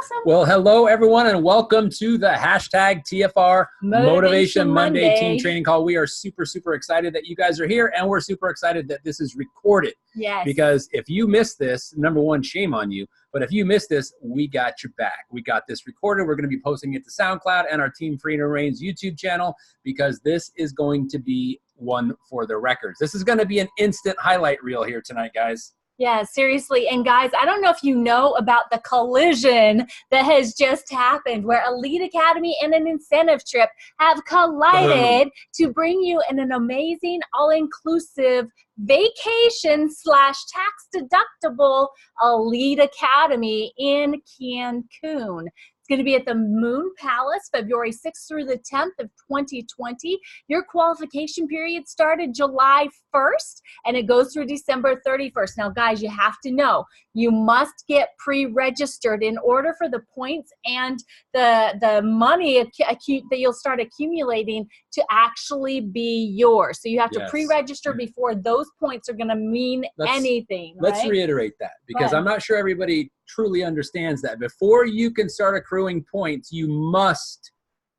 Awesome. Well, hello, everyone, and welcome to the hashtag TFR Motivation Monday Team Training Call. We are super, super excited that you guys are here, and we're super excited that this is recorded. Yes. Because if you missed this, number one, shame on you. But if you missed this, we got your back. We got this recorded. We're going to be posting it to SoundCloud and our Team Freedom Reigns YouTube channel because this is going to be one for the records. This is going to be an instant highlight reel here tonight, guys. Yeah, seriously. And guys, I don't know if you know about the collision that has just happened where Elite Academy and an incentive trip have collided to bring you an amazing all-inclusive vacation / tax deductible Elite Academy in Cancun. It's going to be at the Moon Palace, February 6th through the 10th of 2020. Your qualification period started July 1st, and it goes through December 31st. Now, guys, you have to know, you must get pre-registered in order for the points and the money that you'll start accumulating to actually be yours. So you have to pre-register before those points are going to mean anything. Let's reiterate that, because I'm not sure everybody truly understands that. Before you can start accruing points, you must,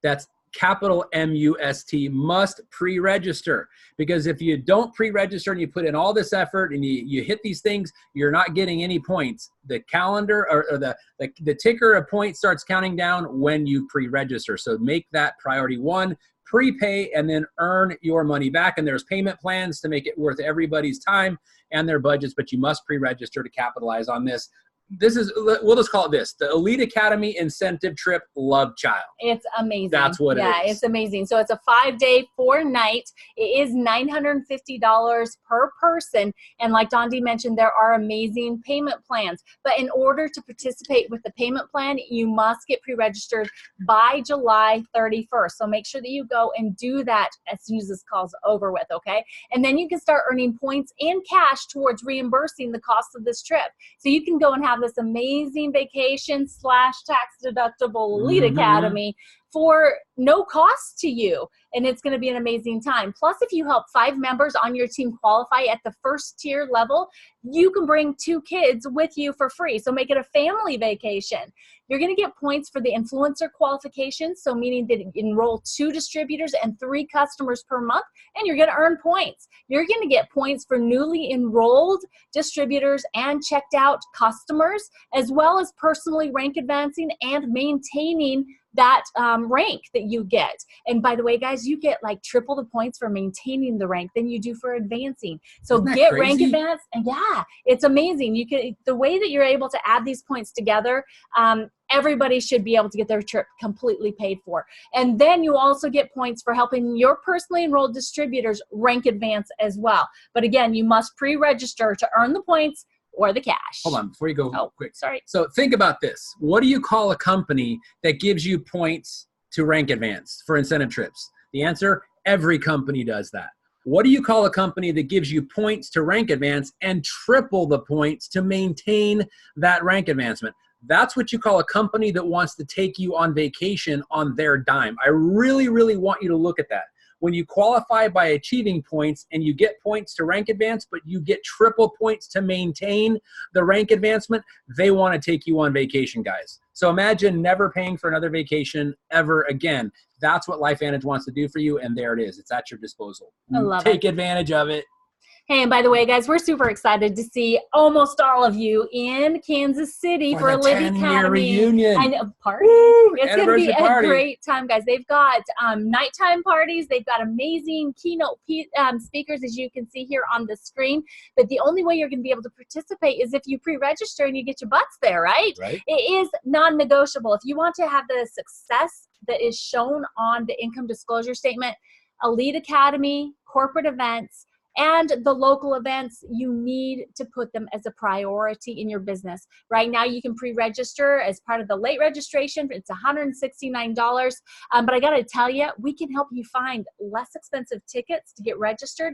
that's capital M-U-S-T, must pre-register. Because if you don't pre-register and you put in all this effort and you hit these things, you're not getting any points. The calendar or the ticker of points starts counting down when you pre-register. So make that priority one. Prepay and then earn your money back. And there's payment plans to make it worth everybody's time and their budgets, but you must pre-register to capitalize on this. This is, we'll just call it this, the Elite Academy Incentive Trip Love Child. It's amazing. That's what it is. Yeah, it's amazing. So it's a 5-day, 4-night. It is $950 per person. And like Dondi mentioned, there are amazing payment plans. But in order to participate with the payment plan, you must get pre-registered by July 31st. So make sure that you go and do that as soon as this call's over with, okay? And then you can start earning points and cash towards reimbursing the cost of this trip. So you can go and have this amazing vacation / tax deductible Elite Academy for no cost to you. And it's going to be an amazing time. Plus, if you help 5 members on your team qualify at the first tier level, you can bring 2 kids with you for free. So make it a family vacation. You're going to get points for the influencer qualification. So meaning that you enroll 2 distributors and 3 customers per month, and you're going to earn points. You're going to get points for newly enrolled distributors and checked out customers, as well as personally rank advancing and maintaining that rank that you get. And by the way, guys, you get like triple the points for maintaining the rank than you do for advancing. So get rank advance, and yeah, it's amazing. You can, the way that you're able to add these points together, everybody should be able to get their trip completely paid for. And then you also get points for helping your personally enrolled distributors rank advance as well. But again, you must pre-register to earn the points or the cash. Hold on, before you go quick. Sorry. So think about this. What do you call a company that gives you points to rank advance for incentive trips? The answer, every company does that. What do you call a company that gives you points to rank advance and triple the points to maintain that rank advancement? That's what you call a company that wants to take you on vacation on their dime. I really, really want you to look at that. When you qualify by achieving points and you get points to rank advance, but you get triple points to maintain the rank advancement, they want to take you on vacation, guys. So imagine never paying for another vacation ever again. That's what LifeVantage wants to do for you, and there it is. It's at your disposal. I love it. Take advantage of it. Hey, and by the way, guys, we're super excited to see almost all of you in Kansas City for Elite Academy reunion. and a party. Woo, it's going to be a great time, guys. They've got nighttime parties. They've got amazing keynote speakers, as you can see here on the screen. But the only way you're going to be able to participate is if you pre-register and you get your butts there, right? It is non-negotiable. If you want to have the success that is shown on the income disclosure statement, Elite Academy, corporate events, and the local events, you need to put them as a priority in your business. Right now, you can pre-register as part of the late registration. It's $169. But I got to tell you, we can help you find less expensive tickets to get registered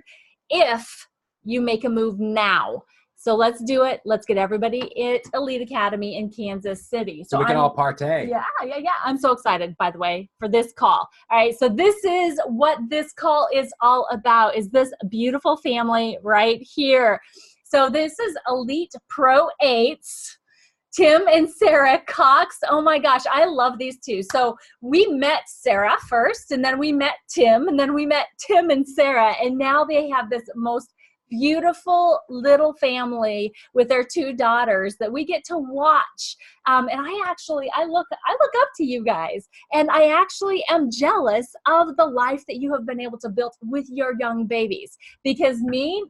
if you make a move now. So let's do it. Let's get everybody at Elite Academy in Kansas City. So we can all partay. Yeah. I'm so excited, by the way, for this call. All right. So this is what this call is all about, is this beautiful family right here. So this is Elite Pro 8s Tim and Sarah Cox. Oh my gosh, I love these two. So we met Sarah first, and then we met Tim, and then we met Tim and Sarah, and now they have this most beautiful little family with their two daughters that we get to watch. And I look up to you guys, and I actually am jealous of the life that you have been able to build with your young babies. Because me,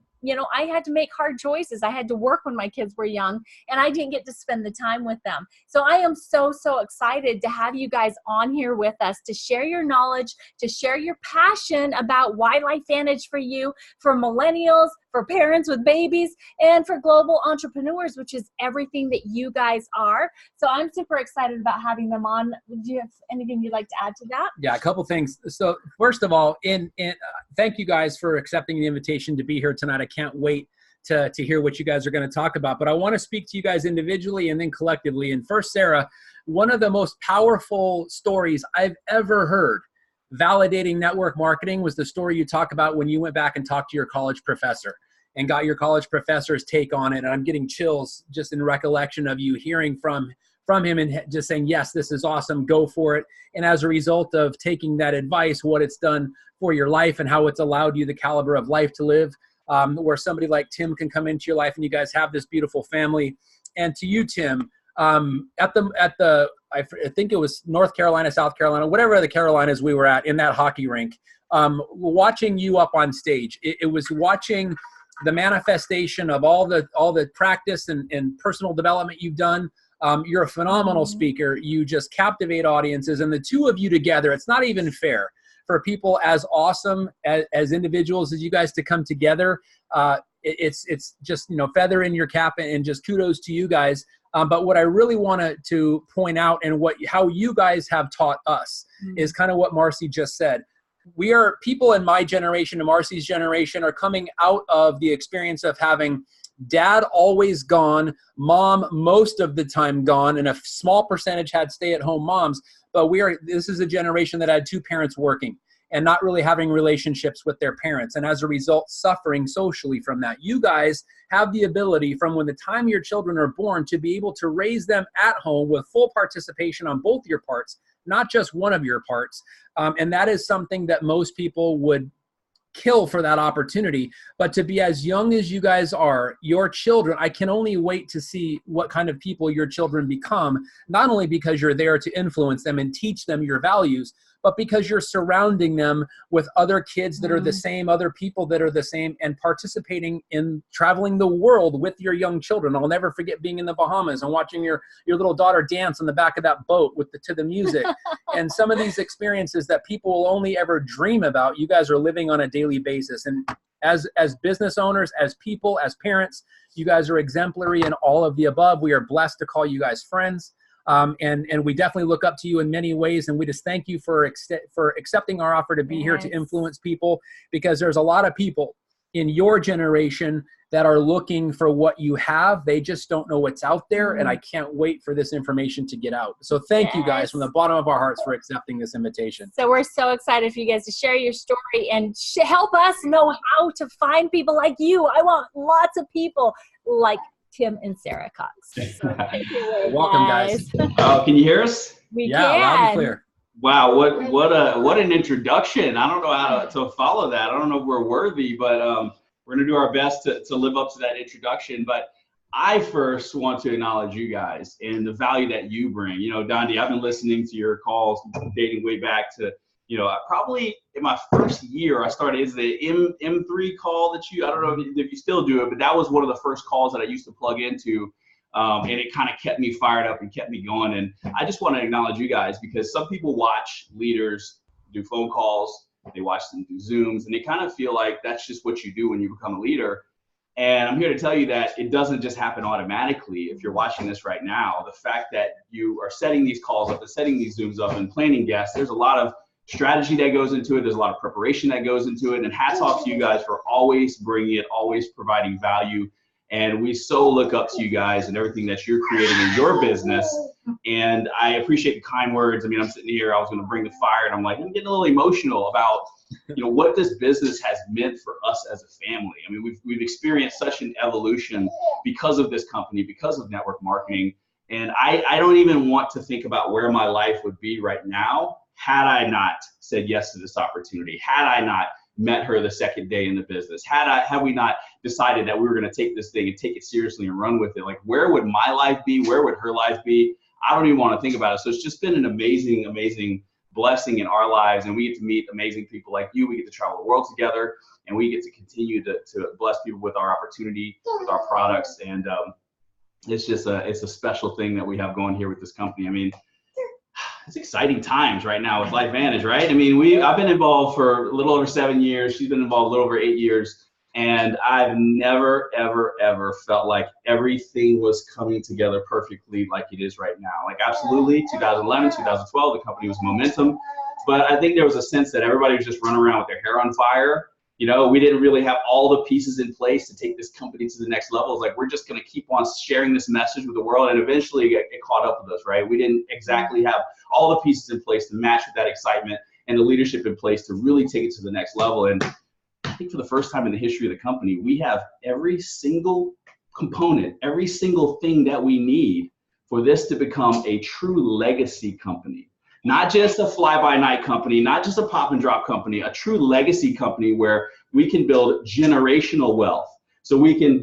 I had to make hard choices. I had to work when my kids were young, and I didn't get to spend the time with them. So I am so, so excited to have you guys on here with us to share your knowledge, to share your passion about why LifeVantage for you, for millennials, for parents with babies, and for global entrepreneurs, which is everything that you guys are. So I'm super excited about having them on. Do you have anything you'd like to add to that? Yeah, a couple things. So first of all, thank you guys for accepting the invitation to be here tonight. I can't wait to hear what you guys are going to talk about. But I want to speak to you guys individually and then collectively. And first, Sarah, one of the most powerful stories I've ever heard validating network marketing was the story you talk about when you went back and talked to your college professor and got your college professor's take on it. And I'm getting chills just in recollection of you hearing from him and just saying, yes, this is awesome, go for it. And as a result of taking that advice, what it's done for your life and how it's allowed you the caliber of life to live, where somebody like Tim can come into your life and you guys have this beautiful family. And to you, Tim, I think it was North Carolina, South Carolina, whatever the Carolinas we were at in that hockey rink, watching you up on stage, it was watching the manifestation of all the practice and personal development you've done. You're a phenomenal speaker. You just captivate audiences, and the two of you together, it's not even fair for people as awesome as individuals as you guys to come together. It's just, feather in your cap and just kudos to you guys. But what I really wanted to point out and how you guys have taught us is kind of what Marcy just said. We are people in my generation and Marcy's generation are coming out of the experience of having dad always gone, mom most of the time gone, and a small percentage had stay-at-home moms. But this is a generation that had two parents working and not really having relationships with their parents, and as a result, suffering socially from that. You guys have the ability from when the time your children are born to be able to raise them at home with full participation on both your parts, not just one of your parts. And that is something that most people would kill for that opportunity. But to be as young as you guys are, your children, I can only wait to see what kind of people your children become, not only because you're there to influence them and teach them your values, but because you're surrounding them with other kids that are the same, other people that are the same, and participating in traveling the world with your young children. I'll never forget being in the Bahamas and watching your little daughter dance on the back of that boat to the music. And some of these experiences that people will only ever dream about, you guys are living on a daily basis. And as business owners, as people, as parents, you guys are exemplary in all of the above. We are blessed to call you guys friends. And we definitely look up to you in many ways. And we just thank you for accepting our offer to be here to influence people, because there's a lot of people in your generation that are looking for what you have. They just don't know what's out there. And I can't wait for this information to get out. So thank you guys from the bottom of our hearts for accepting this invitation. So we're so excited for you guys to share your story and help us know how to find people like you. I want lots of people like Tim and Sarah Cox. So thank you, welcome, guys. Oh, can you hear us? We can. Loud and clear. Wow, what an introduction. I don't know how to follow that. I don't know if we're worthy, but we're going to do our best to live up to that introduction. But I first want to acknowledge you guys and the value that you bring. Dondi, I've been listening to your calls dating way back to, probably in my first year, I started, is the M3 call that I don't know if you still do it, but that was one of the first calls that I used to plug into. And it kind of kept me fired up and kept me going. And I just want to acknowledge you guys, because some people watch leaders do phone calls, they watch them do Zooms, and they kind of feel like that's just what you do when you become a leader. And I'm here to tell you that it doesn't just happen automatically. If you're watching this right now, the fact that you are setting these calls up and setting these Zooms up and planning guests, there's a lot of strategy that goes into it. There's a lot of preparation that goes into it. And hats off to you guys for always bringing it, always providing value. And we so look up to you guys and everything that you're creating in your business. And I appreciate the kind words. I mean, I'm sitting here, I was going to bring the fire, and I'm getting a little emotional about, what this business has meant for us as a family. I mean, we've experienced such an evolution because of this company, because of network marketing. And I don't even want to think about where my life would be right now had I not said yes to this opportunity, had I not met her the second day in the business, had we not decided that we were going to take this thing and take it seriously and run with it. Like, where would my life be? Where would her life be? I don't even want to think about it. So it's just been an amazing, amazing blessing in our lives, and we get to meet amazing people like you. We get to travel the world together, and we get to continue to bless people with our opportunity, with our products, and it's just it's a special thing that we have going here with this company. I mean, it's exciting times right now with LifeVantage, right? I mean, I've been involved for a little over 7 years. She's been involved a little over 8 years. And I've never, ever, ever felt like everything was coming together perfectly like it is right now. Like, absolutely, 2011, 2012, the company was momentum. But I think there was a sense that everybody was just running around with their hair on fire. You know, we didn't really have all the pieces in place to take this company to the next level. It's like, we're just going to keep on sharing this message with the world, and eventually it caught up with us, right? We didn't exactly have all the pieces in place to match with that excitement and the leadership in place to really take it to the next level. And I think for the first time in the history of the company, we have every single component, every single thing that we need for this to become a true legacy company. Not just a fly-by-night company, not just a pop and drop company, a true legacy company where we can build generational wealth. So we can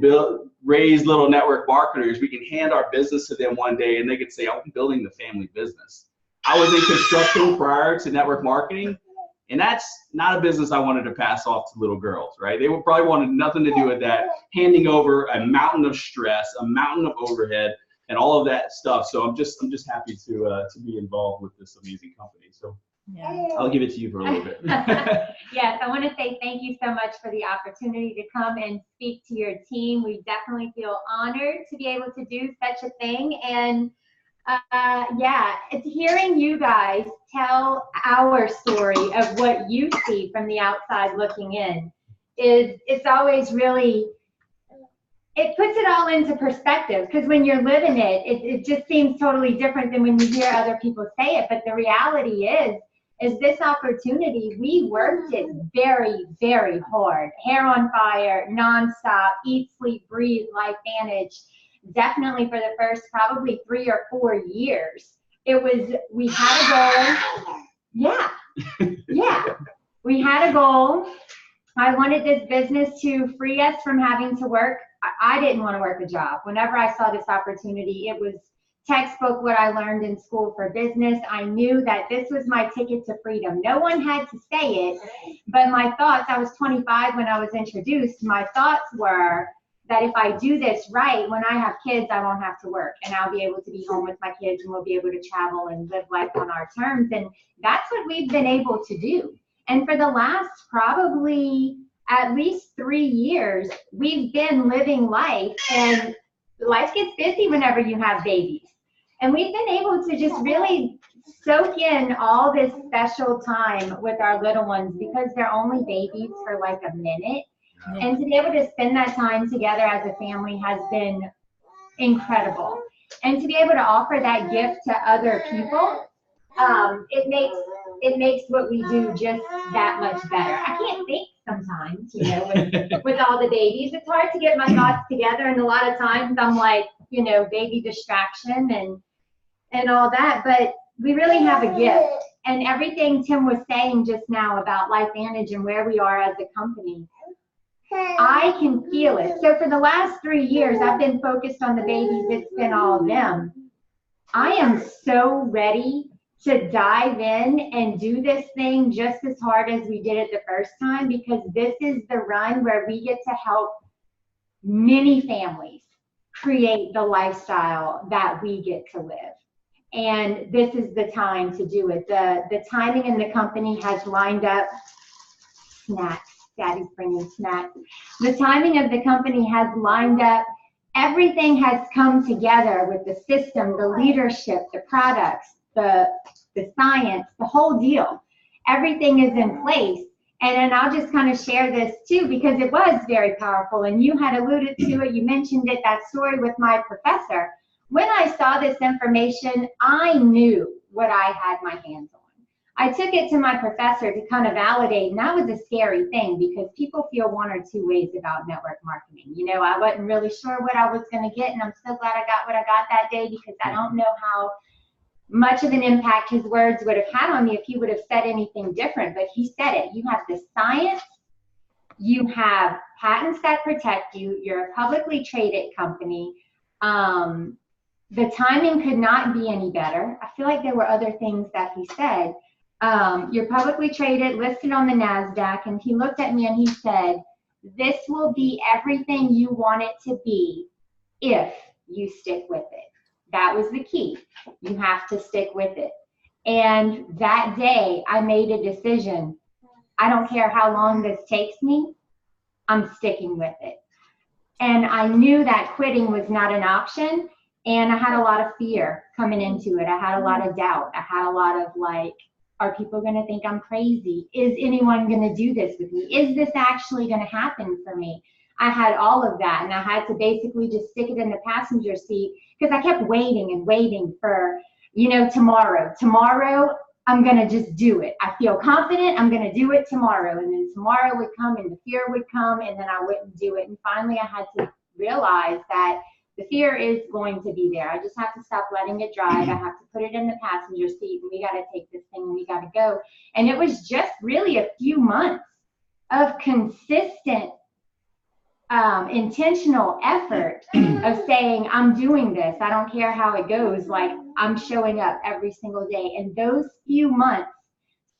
raise little network marketers. We can hand our business to them one day and they could say, I'm building the family business. I was in construction prior to network marketing, and that's not a business I wanted to pass off to little girls, right? They would probably wanted nothing to do with that, handing over a mountain of stress, a mountain of overhead, and all of that stuff. So I'm just happy to be involved with this amazing company. So yeah. I'll give it to you for a little bit. Yes, I want to say thank you so much for the opportunity to come and speak to your team. We definitely feel honored to be able to do such a thing. And yeah, it's hearing you guys tell our story of what you see from the outside looking in it's always really, it puts it all into perspective, because when you're living it just seems totally different than when you hear other people say it. But the reality is this opportunity, we worked it very, very hard. Hair on fire, nonstop, eat, sleep, breathe, LifeVantage. Definitely for the first probably 3 or 4 years. We had a goal. Yeah, yeah. We had a goal. I wanted this business to free us from having to work. I didn't want to work a job. Whenever I saw this opportunity, it was textbook what I learned in school for business. I knew that this was my ticket to freedom. No one had to say it, but my thoughts, I was 25 when I was introduced, my thoughts were that if I do this right, when I have kids, I won't have to work, and I'll be able to be home with my kids, and we'll be able to travel and live life on our terms. And that's what we've been able to do. And for the last probably at least 3 years, we've been living life, and life gets busy whenever you have babies. And we've been able to just really soak in all this special time with our little ones, because they're only babies for like a minute. And to be able to spend that time together as a family has been incredible. And to be able to offer that gift to other people, it makes what we do just that much better. I can't think sometimes, you know, with all the babies. It's hard to get my thoughts together, and a lot of times I'm like, you know, baby distraction and all that. But we really have a gift. And everything Tim was saying just now about LifeVantage and where we are as a company, I can feel it. So for the last 3 years, I've been focused on the babies. It's been all of them. I am so ready to dive in and do this thing just as hard as we did it the first time, because this is the run where we get to help many families create the lifestyle that we get to live. And this is the time to do it. The timing in the company has lined up. Snacks. Daddy's bringing snacks. The timing of the company has lined up. Everything has come together with the system, the leadership, the products, the science, the whole deal. Everything is in place. And then I'll just kind of share this too, because it was very powerful. And you had alluded to it. You mentioned it, that story with my professor. When I saw this information, I knew what I had my hands on. I took it to my professor to kind of validate, and that was a scary thing because people feel one or two ways about network marketing. You know, I wasn't really sure what I was going to get, and I'm so glad I got what I got that day because I don't know how much of an impact his words would have had on me if he would have said anything different, but he said it. You have the science, you have patents that protect you, you're a publicly traded company. The timing could not be any better. I feel like there were other things that he said. You're publicly traded, listed on the NASDAQ, and he looked at me and he said, this will be everything you want it to be if you stick with it. That was the key. You have to stick with it. And that day I made a decision. I don't care how long this takes me, I'm sticking with it. And I knew that quitting was not an option. And I had a lot of fear coming into it. I had a lot of doubt. I had a lot of like, are people going to think I'm crazy? Is anyone going to do this with me? Is this actually going to happen for me? I had all of that. And I had to basically just stick it in the passenger seat because I kept waiting and waiting for, you know, tomorrow. Tomorrow, I'm going to just do it. I feel confident. I'm going to do it tomorrow. And then tomorrow would come and the fear would come and then I wouldn't do it. And finally, I had to realize that the fear is going to be there. I just have to stop letting it drive. I have to put it in the passenger seat and we got to take this thing and we got to go. And it was just really a few months of consistent, intentional effort of saying, I'm doing this. I don't care how it goes. Like I'm showing up every single day. And those few months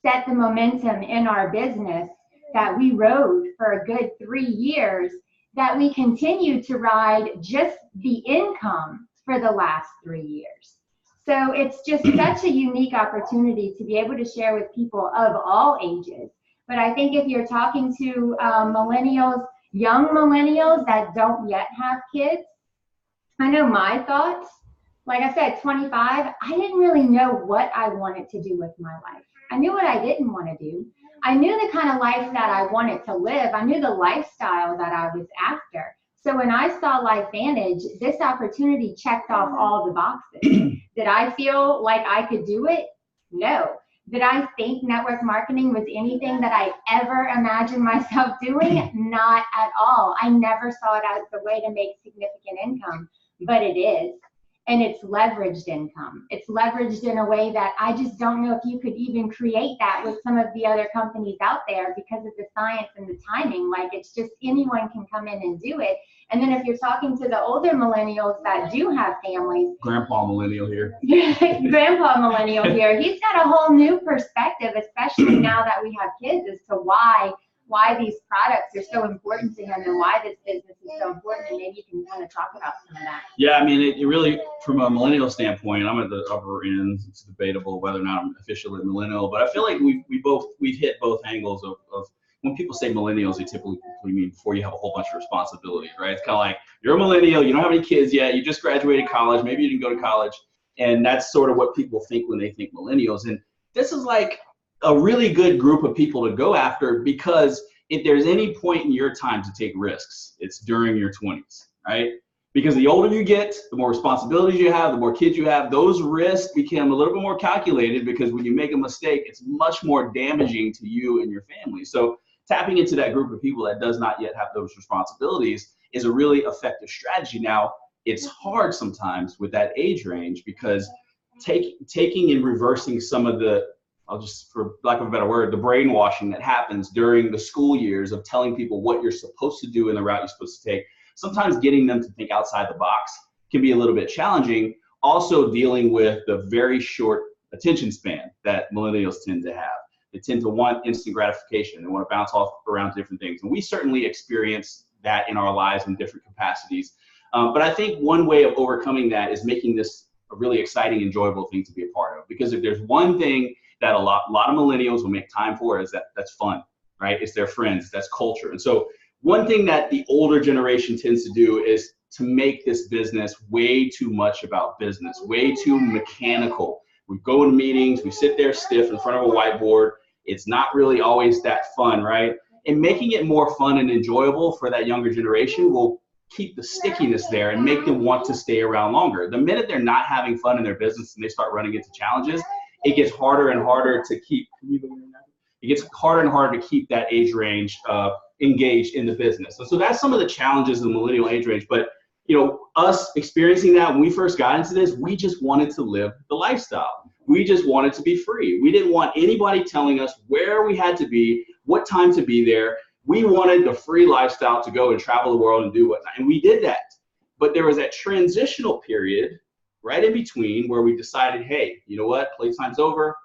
set the momentum in our business that we rode for a good 3 years, that we continue to ride just the income for the last 3 years. So it's just such a unique opportunity to be able to share with people of all ages. But I think if you're talking to millennials, young millennials that don't yet have kids, I know my thoughts. Like I said, 25, I didn't really know what I wanted to do with my life. I knew what I didn't want to do. I knew the kind of life that I wanted to live. I knew the lifestyle that I was after. So when I saw LifeVantage, this opportunity checked off all the boxes. Did I feel like I could do it? No. Did I think network marketing was anything that I ever imagined myself doing? Not at all. I never saw it as the way to make significant income, but it is. And it's leveraged income. It's leveraged in a way that I just don't know if you could even create that with some of the other companies out there because of the science and the timing. Like it's just anyone can come in and do it. And then if you're talking to the older millennials that do have families. Grandpa millennial here. Grandpa millennial here. He's got a whole new perspective, especially now that we have kids, as to why these products are so important to him and why this business is so important. And maybe you can kind of talk about some of that. Yeah, I mean, it really, from a millennial standpoint, I'm at the upper end. It's debatable whether or not I'm officially a millennial, but I feel like we've hit both angles of when people say millennials, they typically mean before you have a whole bunch of responsibilities, right? It's kind of like you're a millennial, you don't have any kids yet, you just graduated college, maybe you didn't go to college, and that's sort of what people think when they think millennials. And this is like a really good group of people to go after, because if there's any point in your time to take risks, it's during your 20s, right? Because the older you get, the more responsibilities you have, the more kids you have, those risks become a little bit more calculated, because when you make a mistake, it's much more damaging to you and your family. So tapping into that group of people that does not yet have those responsibilities is a really effective strategy. Now, it's hard sometimes with that age range, because taking and reversing some of the, I'll just, for lack of a better word, the brainwashing that happens during the school years of telling people what you're supposed to do and the route you're supposed to take, sometimes getting them to think outside the box can be a little bit challenging. Also dealing with the very short attention span that millennials tend to have. They tend to want instant gratification. They want to bounce off around to different things. And we certainly experience that in our lives in different capacities. But I think one way of overcoming that is making this a really exciting, enjoyable thing to be a part of. Because if there's one thing that a lot of millennials will make time for, is that's fun, right? It's their friends, that's culture. And so one thing that the older generation tends to do is to make this business way too much about business, way too mechanical. We go to meetings, we sit there stiff in front of a whiteboard. It's not really always that fun, right? And making it more fun and enjoyable for that younger generation will keep the stickiness there and make them want to stay around longer. The minute they're not having fun in their business and they start running into challenges, it gets harder and harder to keep. It gets harder and harder to keep that age range engaged in the business. So that's some of the challenges of the millennial age range. But us experiencing that when we first got into this, we just wanted to live the lifestyle. We just wanted to be free. We didn't want anybody telling us where we had to be, what time to be there. We wanted the free lifestyle to go and travel the world and do whatnot. And we did that. But there was that transitional period right in between where we decided, hey, you know what? Playtime's over.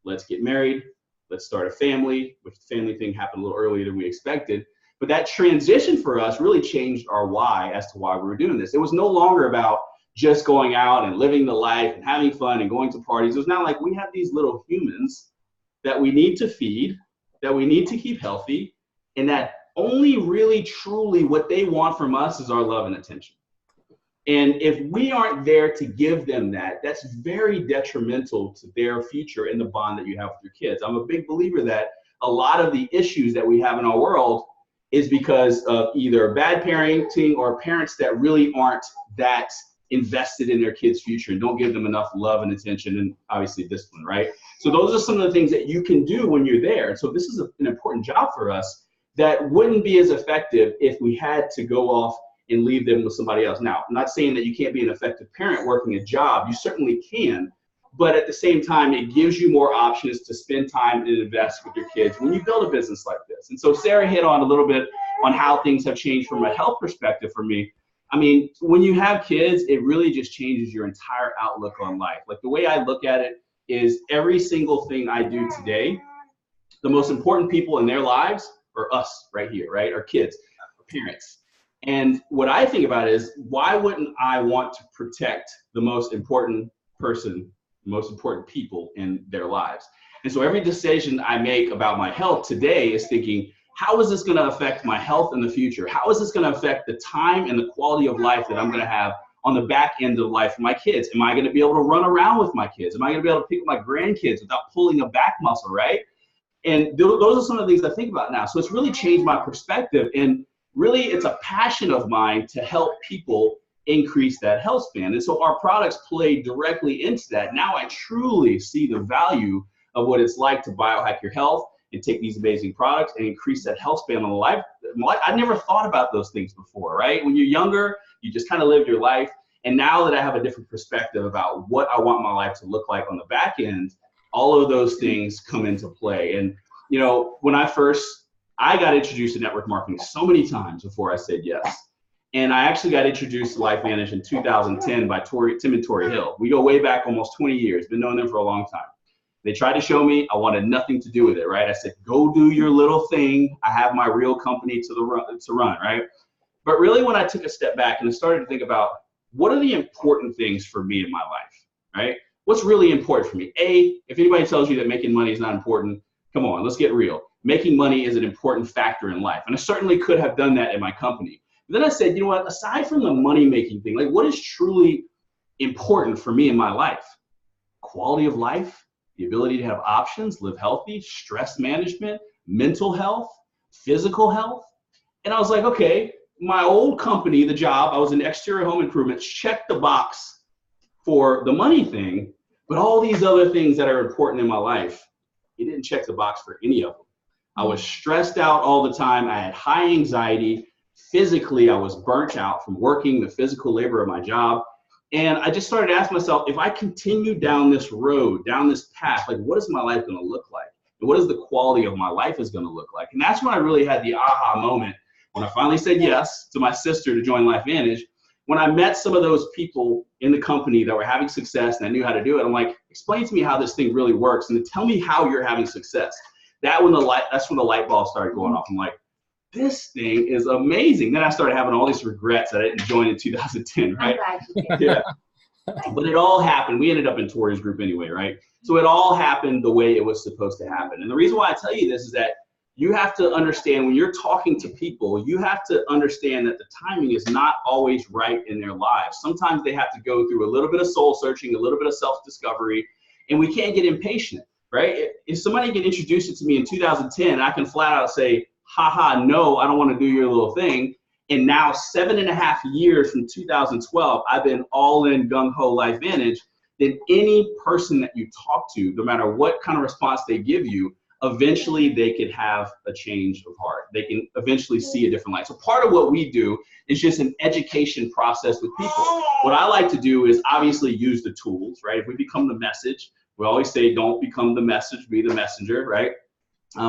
Let's get married. Let's start a family, which the family thing happened a little earlier than we expected. But that transition for us really changed our why as to why we were doing this. It was no longer about just going out and living the life and having fun and going to parties. It was not like we have these little humans that we need to feed, that we need to keep healthy, and that only really truly what they want from us is our love and attention. And if we aren't there to give them that, that's very detrimental to their future and the bond that you have with your kids. I'm a big believer that a lot of the issues that we have in our world is because of either bad parenting or parents that really aren't that invested in their kids' future and don't give them enough love and attention and obviously discipline, right? So those are some of the things that you can do when you're there. And so this is an important job for us that wouldn't be as effective if we had to go off and leave them with somebody else. Now, I'm not saying that you can't be an effective parent working a job. You certainly can. But at the same time, it gives you more options to spend time and invest with your kids when you build a business like this. And so Sarah hit on a little bit on how things have changed from a health perspective for me. I mean, when you have kids, it really just changes your entire outlook on life. Like the way I look at it is every single thing I do today, the most important people in their lives are us right here, right? Our kids, our parents. And what I think about is, why wouldn't I want to protect the most important person, the most important people in their lives? And so every decision I make about my health today is thinking, how is this going to affect my health in the future? How is this going to affect the time and the quality of life that I'm going to have on the back end of life for my kids? Am I going to be able to run around with my kids? Am I going to be able to pick up my grandkids without pulling a back muscle, right? And those are some of the things I think about now. So it's really changed my perspective. And really, it's a passion of mine to help people increase that health span. And so our products play directly into that. Now I truly see the value of what it's like to biohack your health and take these amazing products and increase that health span on the life. I never thought about those things before, right? When you're younger, you just kind of live your life. And now that I have a different perspective about what I want my life to look like on the back end, all of those things come into play. And, when I got introduced to network marketing so many times before I said yes. And I actually got introduced to LifeVantage in 2010 by Tim and Tori Hill. We go way back almost 20 years, been knowing them for a long time. They tried to show me, I wanted nothing to do with it, right? I said, go do your little thing. I have my real company to run, right? But really when I took a step back and I started to think about, what are the important things for me in my life, right? What's really important for me? If anybody tells you that making money is not important, come on, let's get real. Making money is an important factor in life. And I certainly could have done that in my company. But then I said, you know what, aside from the money-making thing, like what is truly important for me in my life? Quality of life, the ability to have options, live healthy, stress management, mental health, physical health. And I was like, okay, my old company, the job, I was in exterior home improvements, checked the box for the money thing, but all these other things that are important in my life, it didn't check the box for any of them. I was stressed out all the time. I had high anxiety. Physically, I was burnt out from working the physical labor of my job. And I just started to ask myself, if I continue down this road, down this path, like what is my life going to look like? And what is the quality of my life is going to look like? And that's when I really had the aha moment, when I finally said yes to my sister to join LifeVantage. When I met some of those people in the company that were having success and I knew how to do it, I'm like, explain to me how this thing really works and tell me how you're having success. That's when the light bulb started going off. I'm like, this thing is amazing. Then I started having all these regrets that I didn't join in 2010, right? Yeah. But it all happened. We ended up in Tori's group anyway, right? So it all happened the way it was supposed to happen. And the reason why I tell you this is that you have to understand when you're talking to people, you have to understand that the timing is not always right in their lives. Sometimes they have to go through a little bit of soul searching, a little bit of self-discovery, and we can't get impatient, right? If somebody can introduce it to me in 2010, I can flat out say, haha, no, I don't want to do your little thing. And now 7.5 years from 2012, I've been all in gung-ho LifeVantage. then any person that you talk to, no matter what kind of response they give you, eventually they could have a change of heart. They can eventually see a different light. So part of what we do is just an education process with people. What I like to do is obviously use the tools, right? If we become the message, we always say don't become the message, be the messenger, right?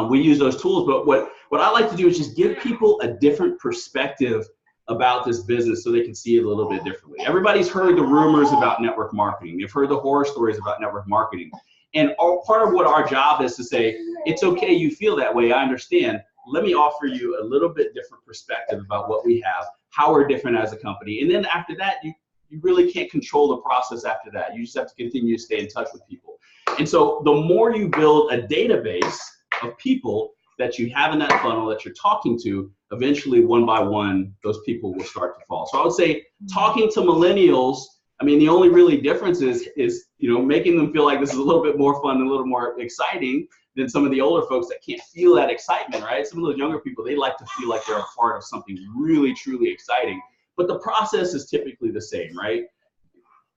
We use those tools, but what I like to do is just give people a different perspective about this business so they can see it a little bit differently. Everybody's heard the rumors about network marketing. They've heard the horror stories about network marketing. And part of what our job is to say, it's okay you feel that way, I understand. Let me offer you a little bit different perspective about what we have, how we're different as a company. And then after that, you really can't control the process after that. You just have to continue to stay in touch with people. And so the more you build a database of people that you have in that funnel that you're talking to, eventually one by one, those people will start to fall. So I would say talking to millennials, I mean, the only really difference is making them feel like this is a little bit more fun and a little more exciting than some of the older folks that can't feel that excitement, right? Some of those younger people, they like to feel like they're a part of something really, truly exciting. But the process is typically the same, right?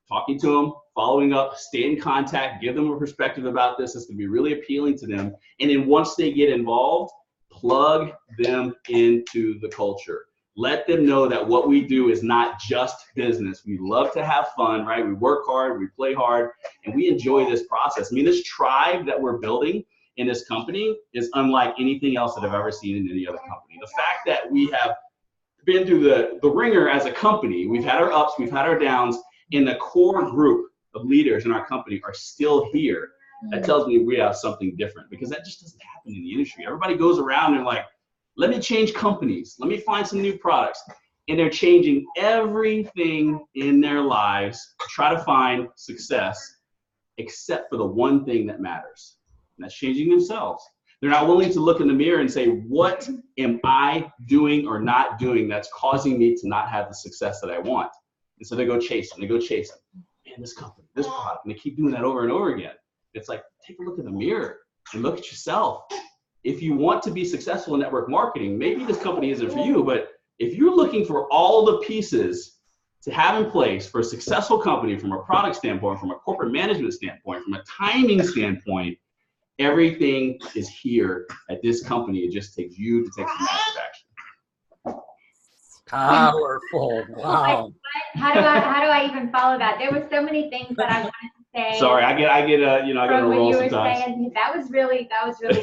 Talking to them, following up, stay in contact, give them a perspective about this. It's going to be really appealing to them. And then once they get involved, plug them into the culture. Let them know that what we do is not just business. We love to have fun, right? We work hard, we play hard, and we enjoy this process. I mean, this tribe that we're building in this company is unlike anything else that I've ever seen in any other company. The fact that we have been through the ringer as a company, we've had our ups, we've had our downs, and the core group of leaders in our company are still here. That tells me we have something different, because that just doesn't happen in the industry. Everybody goes around and like, let me change companies. Let me find some new products. And they're changing everything in their lives to try to find success, except for the one thing that matters. And that's changing themselves. They're not willing to look in the mirror and say, what am I doing or not doing that's causing me to not have the success that I want? And so they go chasing, Man, this company, this product, and they keep doing that over and over again. It's like, take a look in the mirror and look at yourself. If you want to be successful in network marketing, maybe this company isn't for you, but if you're looking for all the pieces to have in place for a successful company from a product standpoint, from a corporate management standpoint, from a timing standpoint, everything is here at this company. It just takes you to take some massive action. Powerful. Wow. How do I even follow that? There were so many things that I wanted to say. Sorry, I get I got to roll sometimes. That was really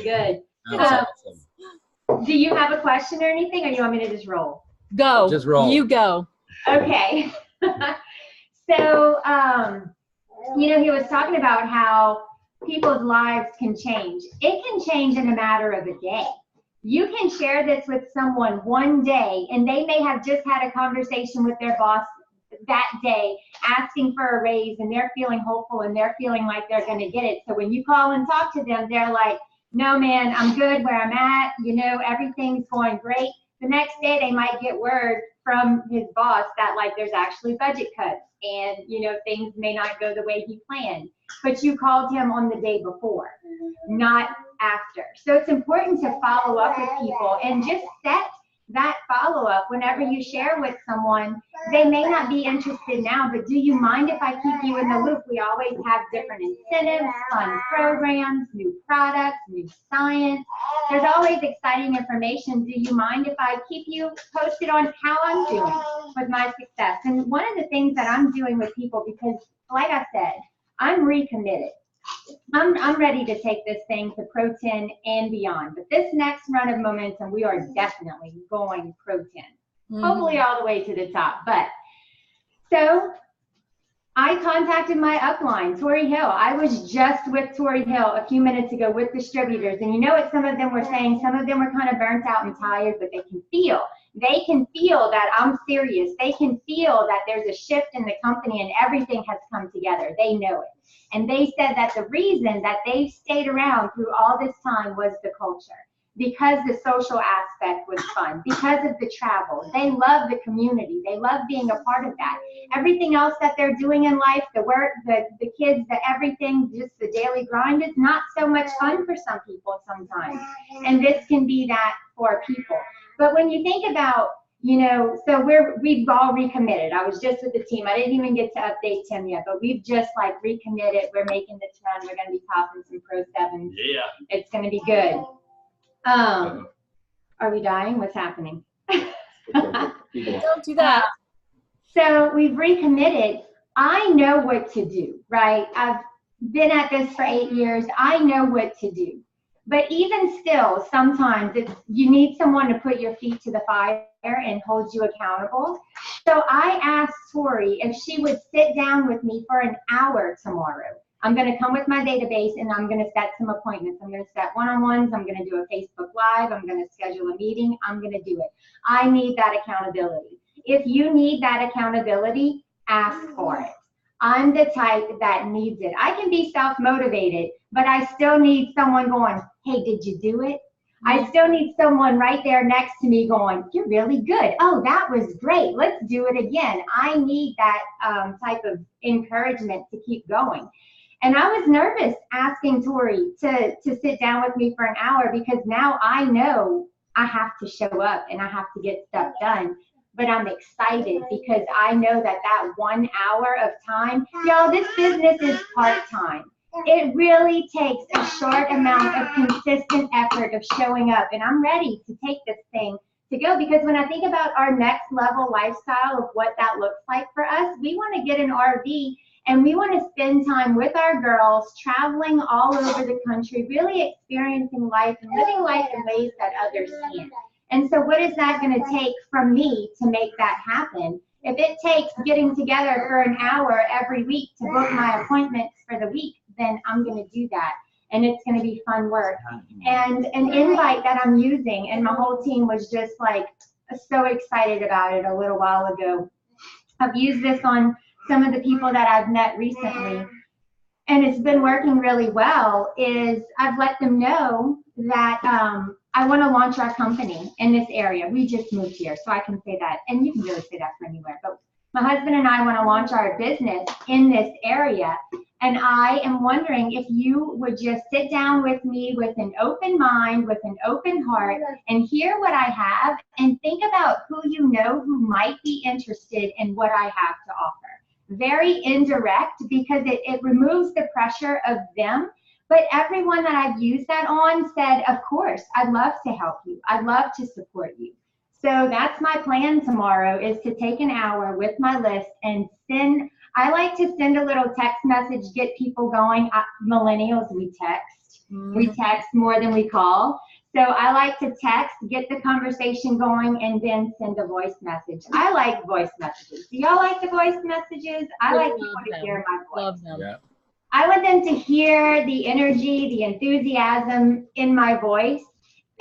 good. That's awesome. Do you have a question or anything, or you want me to just roll? Go. Just roll. You go. Okay. So, he was talking about how people's lives can change. It can change in a matter of a day. You can share this with someone one day, and they may have just had a conversation with their boss that day asking for a raise, and they're feeling hopeful and they're feeling like they're going to get it. So when you call and talk to them, they're like, no, man, I'm good where I'm at. Everything's going great. The next day they might get word from his boss that like there's actually budget cuts and, things may not go the way he planned. But you called him on the day before, not after. So it's important to follow up with people and just set that follow-up whenever you share with someone. They may not be interested now, but do you mind if I keep you in the loop? We always have different incentives, fun programs, new products, new science. There's always exciting information. Do you mind if I keep you posted on how I'm doing with my success? And one of the things that I'm doing with people, because like I said, I'm recommitted. I'm ready to take this thing to Pro 10 and beyond. But this next run of momentum, we are definitely going Pro 10. Hopefully all the way to the top. But so I contacted my upline, Tori Hill. I was just with Tori Hill a few minutes ago with distributors. And you know what some of them were saying? Some of them were kind of burnt out and tired, but they can feel. They can feel that I'm serious. They can feel that there's a shift in the company and everything has come together. They know it. And they said that the reason that they've stayed around through all this time was the culture, because the social aspect was fun, because of the travel. They love the community. They love being a part of that. Everything else that they're doing in life, the work, the kids, the everything, just the daily grind is not so much fun for some people sometimes. And this can be that for people. But when you think about, you know, so we've all recommitted. I was just with the team. I didn't even get to update Tim yet, but we've just like recommitted. We're making this run. We're going to be topping some Pro 7s. Yeah. It's going to be good. Are we dying? What's happening? Don't do that. So we've recommitted. I know what to do, right? I've been at this for 8 years. I know what to do. But even still, sometimes you need someone to put your feet to the fire and hold you accountable. So I asked Tori if she would sit down with me for an hour tomorrow. I'm going to come with my database and I'm going to set some appointments. I'm going to set one-on-ones. I'm going to do a Facebook Live. I'm going to schedule a meeting. I'm going to do it. I need that accountability. If you need that accountability, ask for it. I'm the type that needs it. I can be self-motivated, but I still need someone going, hey, did you do it? I still need someone right there next to me going, you're really good. Oh, that was great. Let's do it again. I need that type of encouragement to keep going. And I was nervous asking Tori to sit down with me for an hour because now I know I have to show up and I have to get stuff done. But I'm excited because I know that 1 hour of time, y'all, this business is part-time. It really takes a short amount of consistent effort of showing up. And I'm ready to take this thing to go because when I think about our next level lifestyle of what that looks like for us, we want to get an RV and we want to spend time with our girls, traveling all over the country, really experiencing life and living life in ways that others can't. And so what is that going to take from me to make that happen? If it takes getting together for an hour every week to book my appointments for the week, then I'm going to do that. And it's going to be fun work. And an invite that I'm using, and my whole team was just like so excited about it a little while ago. I've used this on some of the people that I've met recently. And it's been working really well, is I've let them know that I want to launch our company in this area. We just moved here, so I can say that. And you can really say that for anywhere. But my husband and I want to launch our business in this area. And I am wondering if you would just sit down with me with an open mind, with an open heart, and hear what I have and think about who you know who might be interested in what I have to offer. Very indirect because it removes the pressure of them. But everyone that I've used that on said, of course, I'd love to help you. I'd love to support you. So that's my plan tomorrow, is to take an hour with my list and I like to send a little text message, get people going. Millennials, we text. We text more than we call. So I like to text, get the conversation going, and then send a voice message. I like voice messages. Do y'all like the voice messages? I like people to hear my voice. Love them. Yeah. I want them to hear the energy, the enthusiasm in my voice,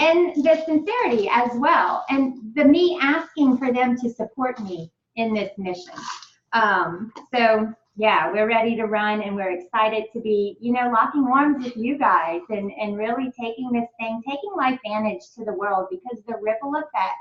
and the sincerity as well, and the me asking for them to support me in this mission. So yeah, we're ready to run, and we're excited to be, locking arms with you guys and really taking this thing, taking LifeVantage to the world, because the ripple effect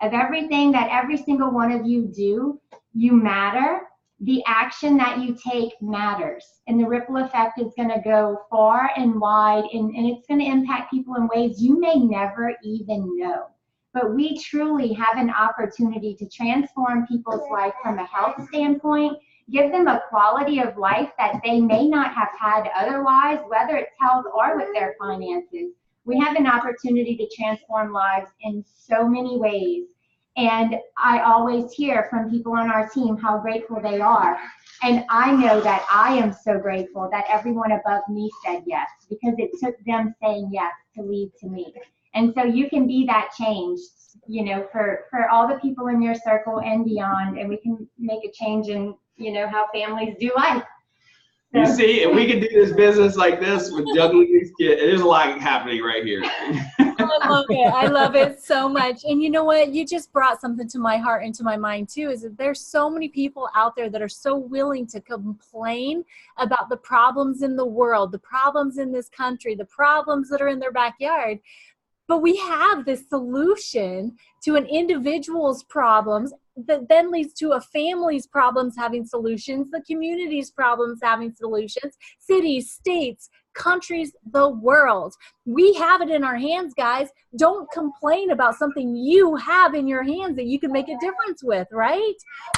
of everything that every single one of you do, you matter. The action that you take matters, and the ripple effect is going to go far and wide, and it's going to impact people in ways you may never even know. But we truly have an opportunity to transform people's life from a health standpoint, give them a quality of life that they may not have had otherwise, whether it's health or with their finances. We have an opportunity to transform lives in so many ways. And I always hear from people on our team how grateful they are. And I know that I am so grateful that everyone above me said yes, because it took them saying yes to lead to me. And so you can be that change, for all the people in your circle and beyond, and we can make a change in, how families do life. So. You see, if we can do this business like this with juggling these kids, there's a lot happening right here. I love it. I love it so much. And you know what? You just brought something to my heart and to my mind too, is that there's so many people out there that are so willing to complain about the problems in the world, the problems in this country, the problems that are in their backyard. But we have this solution to an individual's problems that then leads to a family's problems having solutions, the community's problems having solutions, cities, states, countries, the world. We have it in our hands, guys. Don't complain about something you have in your hands that you can make a difference with, right?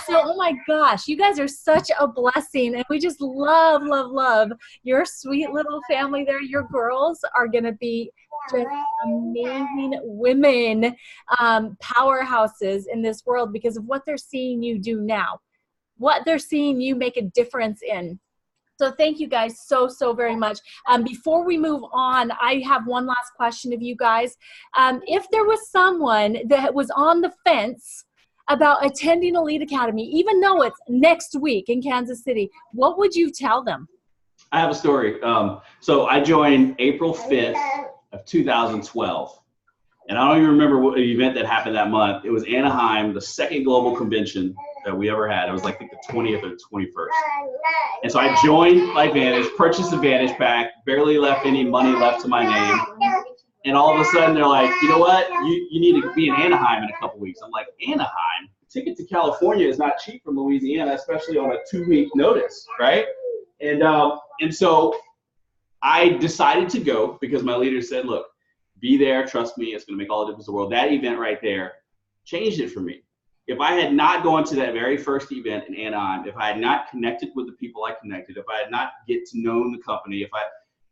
So, oh my gosh, you guys are such a blessing, and we just love, love, love your sweet little family there. Your girls are going to be just amazing women, powerhouses in this world because of what they're seeing you do now, what they're seeing you make a difference in. So thank you guys so, so very much. Before we move on, I have one last question of you guys. If there was someone that was on the fence about attending Elite Academy, even though it's next week in Kansas City, what would you tell them? I have a story. So I joined April 5th of 2012. And I don't even remember what event that happened that month. It was Anaheim, the second global convention that we ever had. It was like the 20th or the 21st. And so I joined LifeVantage, purchased the Vantage pack, barely left any money left to my name. And all of a sudden they're like, you know what? You need to be in Anaheim in a couple weeks. I'm like, Anaheim? The ticket to California is not cheap from Louisiana, especially on a 2-week notice, right? And so I decided to go because my leader said, look, be there, trust me, it's going to make all the difference in the world. That event right there changed it for me. If I had not gone to that very first event in Anaheim, if I had not connected with the people I connected, if I had not get to know the company,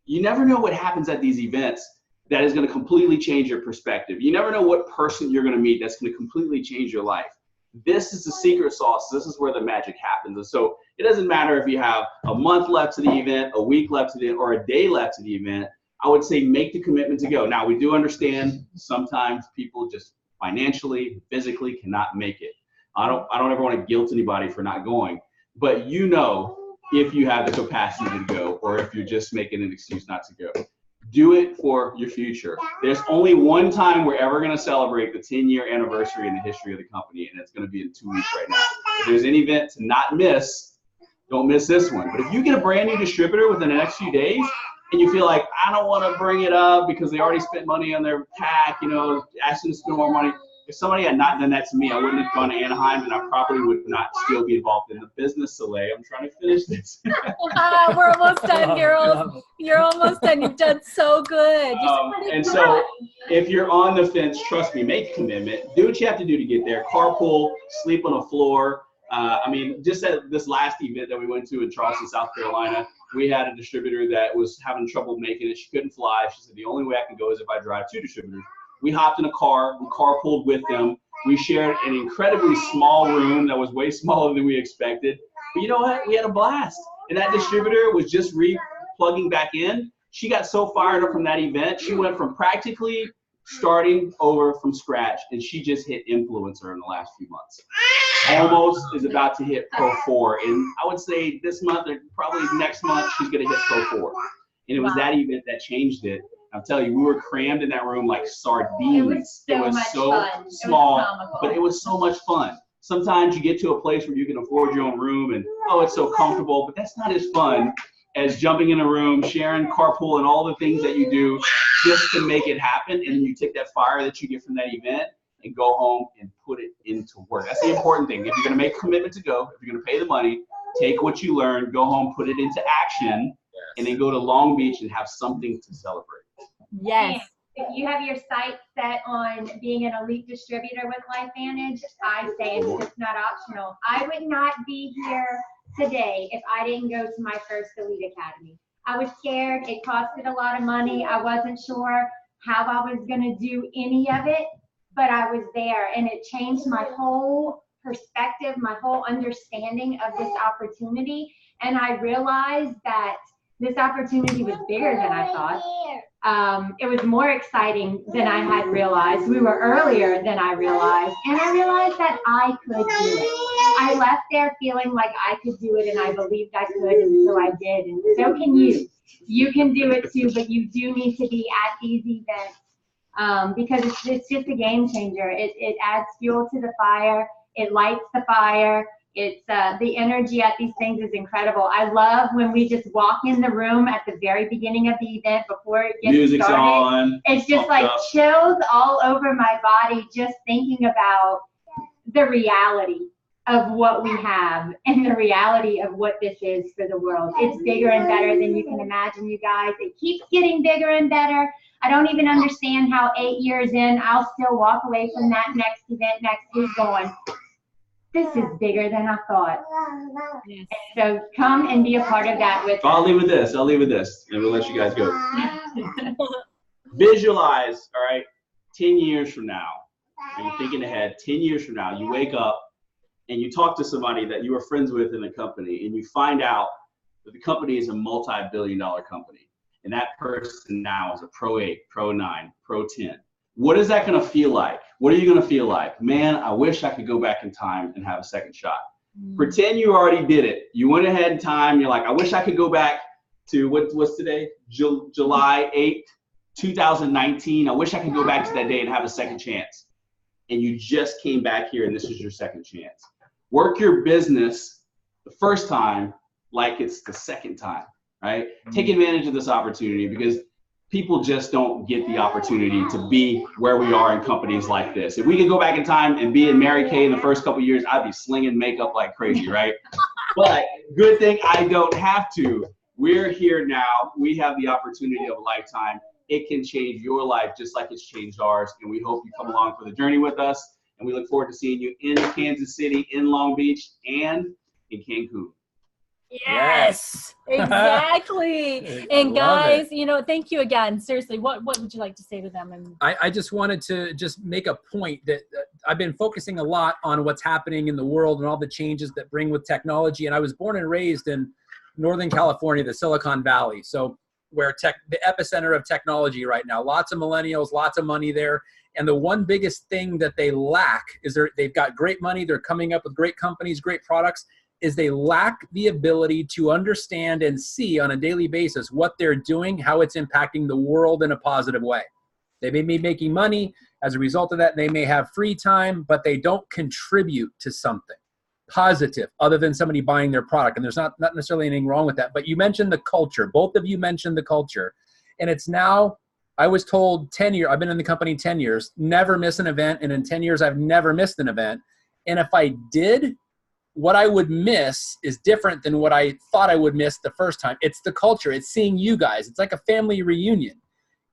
you never know what happens at these events that is going to completely change your perspective. You never know what person you're going to meet that's going to completely change your life. This is the secret sauce. This is where the magic happens. And so it doesn't matter if you have a month left to the event, a week left to the event, or a day left to the event. I would say make the commitment to go. Now, we do understand sometimes people just financially, physically cannot make it. I don't ever want to guilt anybody for not going, but you know if you have the capacity to go or if you're just making an excuse not to go. Do it for your future. There's only one time we're ever going to celebrate the 10-year anniversary in the history of the company, and it's going to be in 2 weeks right now. If there's any event to not miss, don't miss this one. But if you get a brand new distributor within the next few days, and you feel like, I don't want to bring it up because they already spent money on their pack, asking to spend more money. If somebody had not done that to me, I wouldn't have gone to Anaheim, and I probably would not still be involved in the business. Soleil, I'm trying to finish this. We're almost done, girls. You're almost done. You've done so good. And so if you're on the fence, trust me, make a commitment. Do what you have to do to get there. Carpool, sleep on the floor. Just at this last event that we went to in Charleston, South Carolina, we had a distributor that was having trouble making it. She couldn't fly. She said, the only way I can go is if I drive 2 distributors. We hopped in a car. We carpooled with them. We shared an incredibly small room that was way smaller than we expected. But you know what? We had a blast. And that distributor was just plugging back in. She got so fired up from that event. She went from practically starting over from scratch, and she just hit influencer in the last few months. Almost is about to hit Pro 4, and I would say this month or probably next month she's going to hit Pro 4. And it was that event that changed it. I'm telling you, we were crammed in that room like sardines. It was so small, but it was so much fun. Sometimes you get to a place where you can afford your own room and, oh, it's so comfortable, but that's not as fun as jumping in a room, sharing carpool and all the things that you do just to make it happen. And then you take that fire that you get from that event and go home and put it into work. That's the important thing. If you're going to make a commitment to go, if you're going to pay the money, take what you learned, go home, put it into action, and then go to Long Beach and have something to celebrate. Yes. If you have your sights set on being an elite distributor with LifeVantage, I say it's just not optional. I would not be here today if I didn't go to my first Elite Academy. I was scared. It costed a lot of money. I wasn't sure how I was going to do any of it, but I was there, and it changed my whole perspective, my whole understanding of this opportunity. And I realized that this opportunity was bigger than I thought. It was more exciting than I had realized. We were earlier than I realized, and I realized that I could do it. I left there feeling like I could do it, and I believed I could, and so I did, and so can you. You can do it too, but you do need to be at these events because it's just a game changer. It adds fuel to the fire. It lights the fire. It's the energy at these things is incredible. I love when we just walk in the room at the very beginning of the event before it gets Music's started. On. It's just like chills all over my body just thinking about the reality of what we have and the reality of what this is for the world. It's bigger and better than you can imagine, you guys. It keeps getting bigger and better. I don't even understand how 8 years in, I'll still walk away from that next event next week going, this is bigger than I thought. Yes. So come and be a part of that with us. I'll leave with this, and we'll let you guys go. Visualize, all right, 10 years from now, and you're thinking ahead, 10 years from now, you wake up and you talk to somebody that you were friends with in a company, and you find out that the company is a multi-billion-dollar company, and that person now is a Pro 8, Pro 9, Pro 10. What is that going to feel like? What are you going to feel like? Man, I wish I could go back in time and have a second shot. Pretend you already did it. You went ahead in time. You're like, I wish I could go back to what's today? July 8th, 2019. I wish I could go back to that day and have a second chance. And you just came back here and this is your second chance. Work your business the first time like it's the second time, right? Take advantage of this opportunity because people just don't get the opportunity to be where we are in companies like this. If we could go back in time and be in Mary Kay in the first couple of years, I'd be slinging makeup like crazy, right? But good thing I don't have to. We're here now. We have the opportunity of a lifetime. It can change your life just like it's changed ours. And we hope you come along for the journey with us. And we look forward to seeing you in Kansas City, in Long Beach, and in Cancun. Yes, exactly. And guys, you know, thank you again. Seriously, what would you like to say to them? And I just wanted to just make a point that I've been focusing a lot on what's happening in the world and all the changes that bring with technology. And I was born and raised in Northern California, the Silicon Valley. So where the epicenter of technology right now, lots of millennials, lots of money there. And the one biggest thing that they lack is they've got great money. They're coming up with great companies, great products, is they lack the ability to understand and see on a daily basis what they're doing, how it's impacting the world in a positive way. They may be making money as a result of that. They may have free time, but they don't contribute to something positive other than somebody buying their product. And there's not necessarily anything wrong with that. But you mentioned the culture. Both of you mentioned the culture. And it's now, I was told 10 years, I've been in the company 10 years, never miss an event. And in 10 years, I've never missed an event. And if I did, what I would miss is different than what I thought I would miss the first time. It's the culture. It's seeing you guys. It's like a family reunion.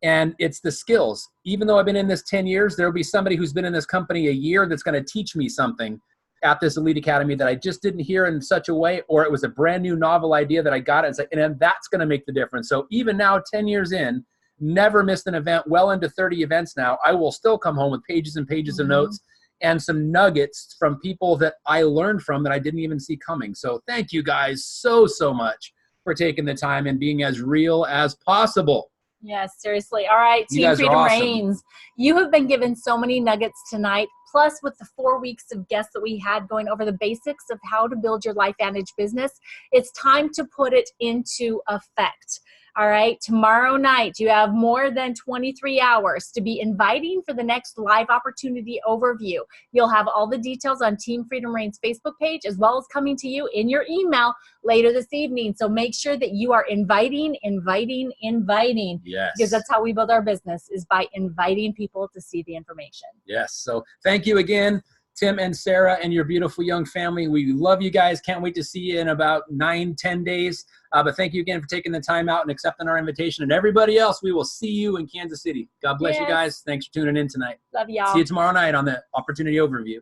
And it's the skills. Even though I've been in this 10 years, there will be somebody who's been in this company a year that's going to teach me something at this Elite Academy that I just didn't hear in such a way, or it was a brand new novel idea that I got. And then that's going to make the difference. So even now, 10 years in, never missed an event, well into 30 events now, I will still come home with pages and pages of notes and some nuggets from people that I learned from that I didn't even see coming. So thank you guys so much for taking the time and being as real as possible. yes, seriously. All right, You Team guys are Freedom awesome. Reigns. You have been given so many nuggets tonight. Plus, with the 4 weeks of guests that we had going over the basics of how to build your LifeVantage business, it's time to put it into effect. All right, tomorrow night, you have more than 23 hours to be inviting for the next live opportunity overview. You'll have all the details on Team Freedom Reigns Facebook page, as well as coming to you in your email later this evening. So make sure that you are inviting. Yes. Because that's how we build our business, is by inviting people to see the information. Yes. So thank you again, Tim and Sarah and your beautiful young family. We love you guys. Can't wait to see you in about 9-10 days. But thank you again for taking the time out and accepting our invitation. And everybody else, we will see you in Kansas City. God bless you guys. Thanks for tuning in tonight. Love y'all. See you tomorrow night on the Opportunity Overview.